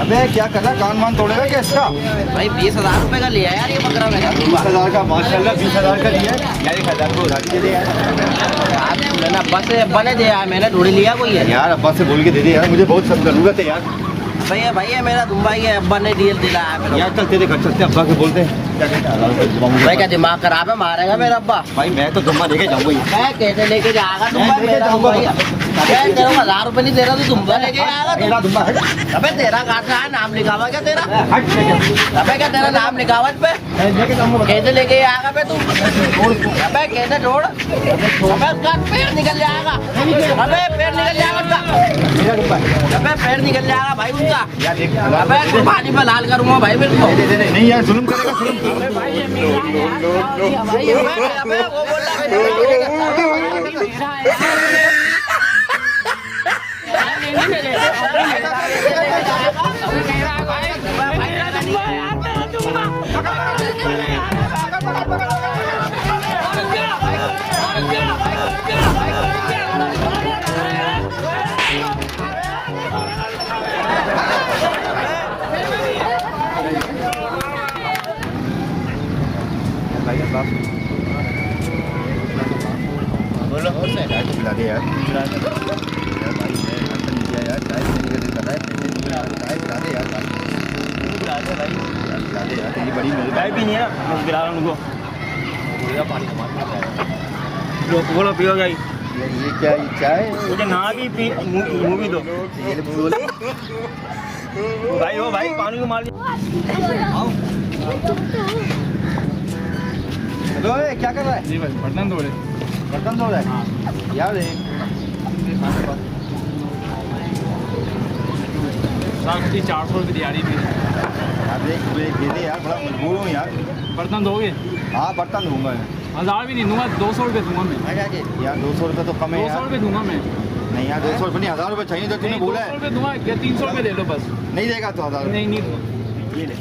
अबे क्या कर रहा, कान वान तोड़ेगा क्या इसका? भाई 20,000 रुपए का लिया यार ये बकरा मेरा। 20,000 का माशाल्लाह, 20,000 का लिया है यार। 1,000 को उधारी दे दे यार। मैंने अब्बा से, अब्बा ने दिया, मैंने ढूंढ लिया कोई है यार अब्बा से बोल के दे दे यार, मुझे बहुत सब जरूरत है यार। भैया भैया मेरा दुम्बाई है, अब्बा ने डील दिलाया है मेरे यार चल तेरे घर चलते, अब्बा से बोलते हैं क्या कहते हैं। को। भाई क्या दिमाग खराब है, मारेगा मेरा अब्बा। भाई मैं तो दुम्बा लेके जाऊंगा ही। मैं कैसे लेके जाएगा दुम्बा? मैं लेके मेरा जाऊंगा। दुम्बा ही है। अबे तेरे को 1,000 रुपए नहीं दे रहा, तू दुम्बा लेके आएगा तू? मेरा दुम्बा है। अबे तेरा काट रहा है, नाम लिखा हुआ क्या तेरा? हट अबे क्या तेरा नाम लिखा हुआ इस पे? मैं लेके जाऊंगा। कैसे लेके आएगा बे तू? अबे कैसे छोड़? अबे उसका पैर निकल जाएगा। अबे पैर निकल जाएगा उसका। मेरा दुम्बा है। अबे पैर निकल जाएगा भाई उनका। यार देख, अबे कुर्बानी पे लाल करूंगा भाई बिल्कुल। नहीं यार, जुल्म करेगा, जुल्म। अबे वो बोल रहा बोलो खिला दे यार। यार भाई मैं हसन किया यार, चाय पीने का दिल कर रहा है, पैसे नहीं यार, चाय पिला दे यार भाई। यार पिला दे यार, तेरी बड़ी मेहरबानी। चाय पीनी है ना, मैं पिला रहा हूँ उनको। बोलो पियोगे? ये क्या, ये चाय? मुझे ना भी मूवी दो ये बोले भाई। ओ भाई पानी को मार दिया। हेलो, ये क्या कर रहा है? जी भाई बर्तन धो रहे। बर्तन धो रहा है यार। साक्षी 400 रुपये दिहाड़ी थी। यार देख दे दे यार, बड़ा मजबूर हूँ यार। बर्तन धोगे? हाँ बर्तन धोऊंगा मैं। 1000 भी नहीं दूंगा, 200 रुपये दूंगा मैं। यार 200 रुपये तो कम है 200 यार। रुपये दूंगा मैं। नहीं यार 200 रुपये नहीं, 1000 रुपये चाहिए तो तूने बोला 200 है। रुपये दूंगा या 300 रुपये दे लो बस। नहीं देगा तो 1000 रुपये। नहीं नहीं दूंगा। ये ले।